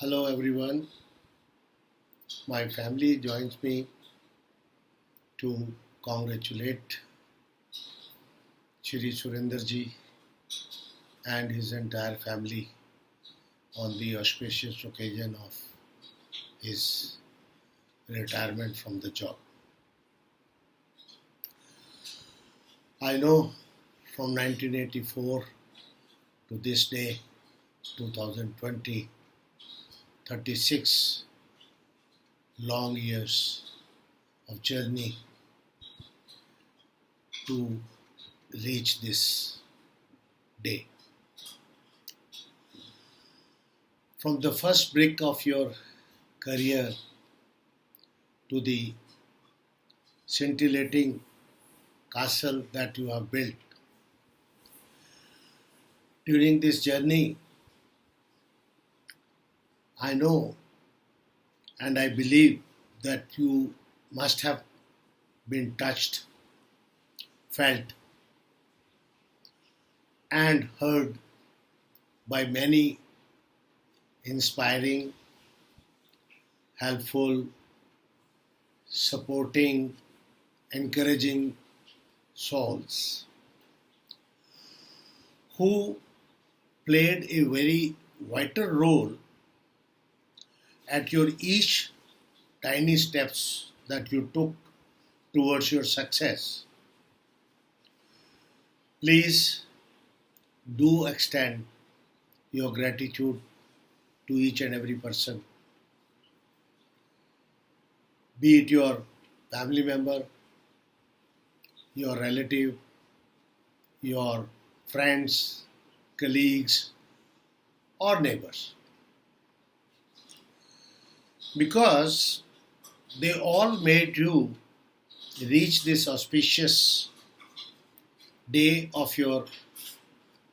Hello everyone. My family joins me to congratulate Shri Surinder ji and his entire family on the auspicious occasion of his retirement from the job. I know from 1984 to this day, 2020, 36 long years of journey to reach this day. From the first brick of your career to the scintillating castle that you have built. During this journey, I know and I believe that you must have been touched, felt, and heard by many inspiring, helpful, supporting, encouraging souls who played a very vital role at your each tiny steps that you took towards your success. Please do extend your gratitude to each and every person, be it your family member, your relative, your friends, colleagues, or neighbors, because they all made you reach this auspicious day of your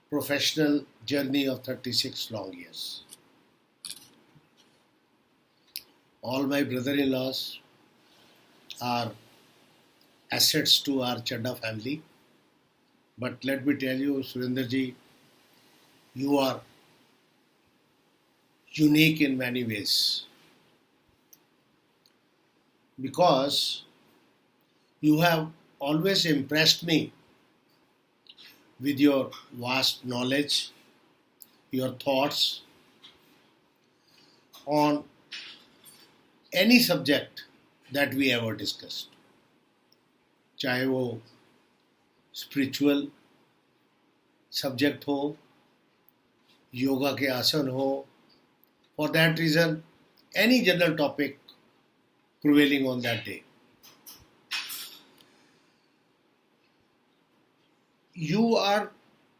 professional journey of 36 long years. All my brother-in-laws are assets to our Chadda family. But let me tell you, Surendraji, you are unique in many ways because you have always impressed me with your vast knowledge, your thoughts on any subject that we ever discussed, चाहे वो spiritual subject हो, योगा के आसन हो, for that reason, any general topic prevailing on that day. You are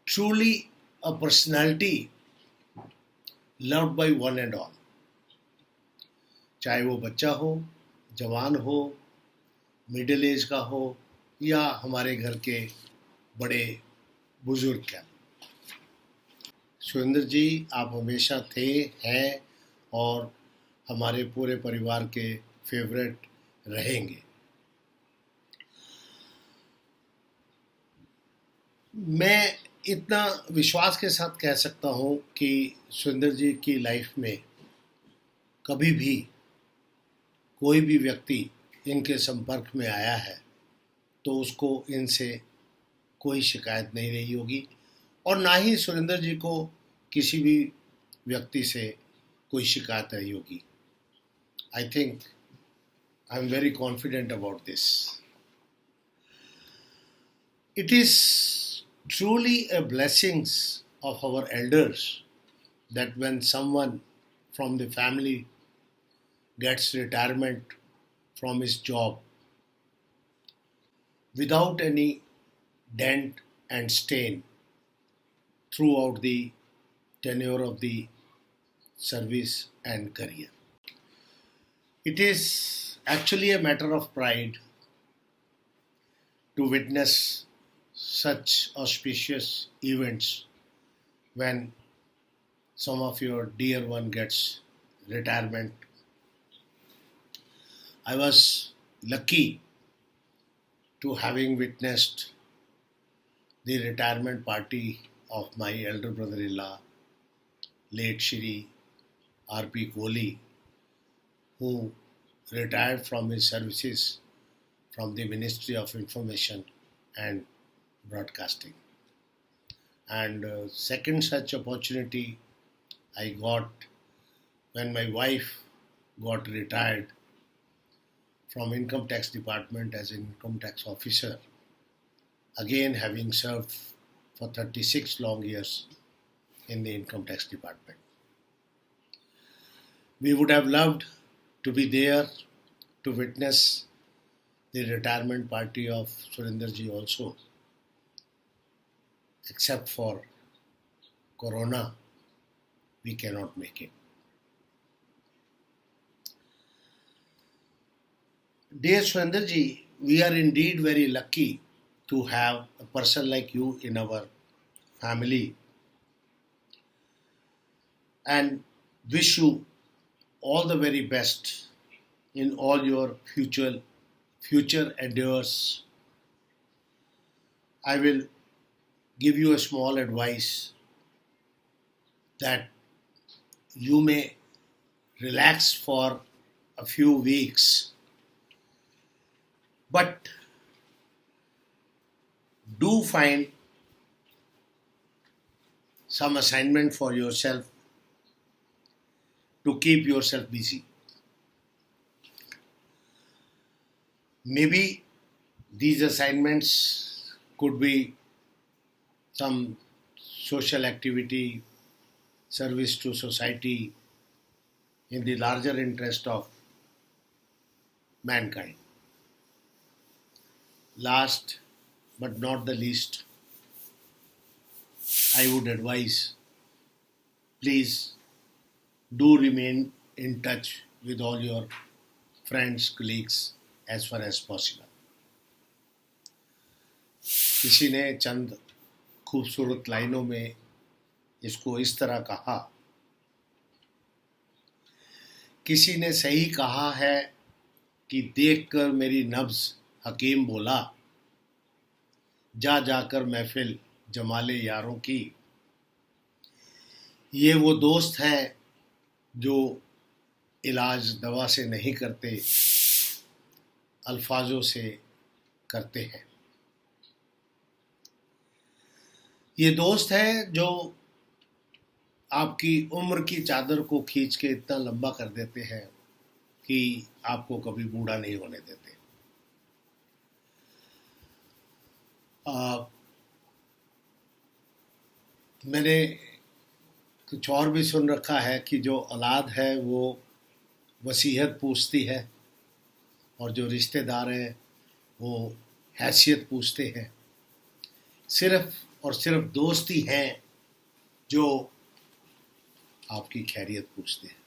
truly a personality loved by one and all. चाहे वो बच्चा हो, जवान हो, मिडिल एज का हो या हमारे घर के बड़े बुजुर्ग का। सुरेंद्र जी, आप हमेशा थे, हैं और हमारे पूरे परिवार के फेवरेट रहेंगे। मैं इतना विश्वास के साथ कह सकता हूँ कि सुरेंद्र जी की लाइफ में कभी भी कोई भी व्यक्ति इनके संपर्क में आया है तो उसको इनसे कोई शिकायत नहीं रही होगी और ना ही सुरेंद्र जी को किसी भी व्यक्ति से कोई शिकायत रही होगी। I think I am very confident about this. It is truly a blessings of our elders that when someone from the family gets retirement from his job without any dent and stain throughout the tenure of the service and career. It is actually a matter of pride to witness such auspicious events when some of your dear one gets retirement. I was lucky to having witnessed the retirement party of my elder brother-in-law, late Shri R.P. Kohli, who retired from his services from the Ministry of Information and Broadcasting. And second such opportunity I got when my wife got retired from Income Tax Department as an income tax officer, again having served for 36 long years in the Income Tax Department. We would have loved to be there to witness the retirement party of Surinderji also, except for Corona, we cannot make it. Dear Surinderji, we are indeed very lucky to have a person like you in our family and wish you all the very best in all your future endeavors. I will give you a small advice that you may relax for a few weeks, but do find some assignment for yourself to keep yourself busy. Maybe these assignments could be some social activity, service to society in the larger interest of mankind. Last but not the least, I would advise, please do remain in touch with all your friends, colleagues as far as possible. किसी ने चंद खूबसूरत लाइनों में इसको इस तरह कहा, किसी ने सही कहा है कि देखकर मेरी नब्ज हकीम बोला, जा जाकर महफिल जमाले यारों की। ये वो दोस्त हैं जो इलाज दवा से नहीं करते, अल्फाजों से करते हैं। ये दोस्त है जो आपकी उम्र की चादर को खींच के इतना लंबा कर देते हैं कि आपको कभी बूढ़ा नहीं होने देते। मैंने कुछ और भी सुन रखा है कि जो औलाद है वो वसीयत पूछती है और जो रिश्तेदार हैं वो हैसियत पूछते हैं। सिर्फ और सिर्फ दोस्त ही हैं जो आपकी खैरियत पूछते हैं।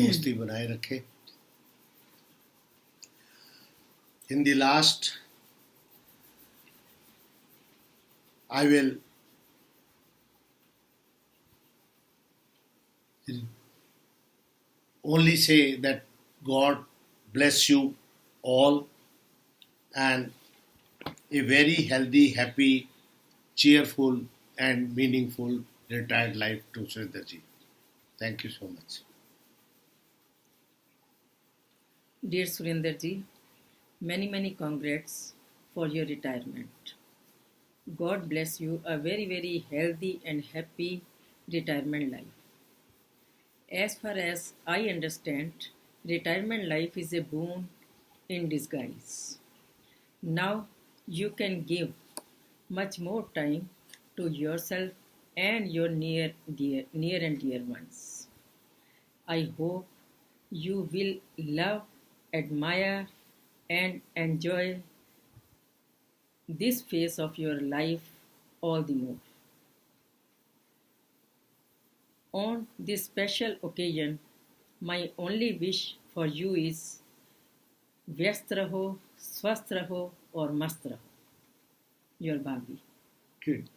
दोस्ती बनाए रखें। In the last, I will only say that God bless you all and a very healthy, happy, cheerful and meaningful retired life to Sridharji. Thank you so much. Dear Surinderji, many congrats for your retirement. God bless you a very healthy and happy retirement life. As far as I understand, retirement life is a boon in disguise. Now you can give much more time to yourself and your near and dear ones. I hope you will love, admire and enjoy this phase of your life all the more. On this special occasion, my only wish for you is व्यस्त रहो, स्वस्थ रहो और मस्त रहो. Your Bhabhi. Good.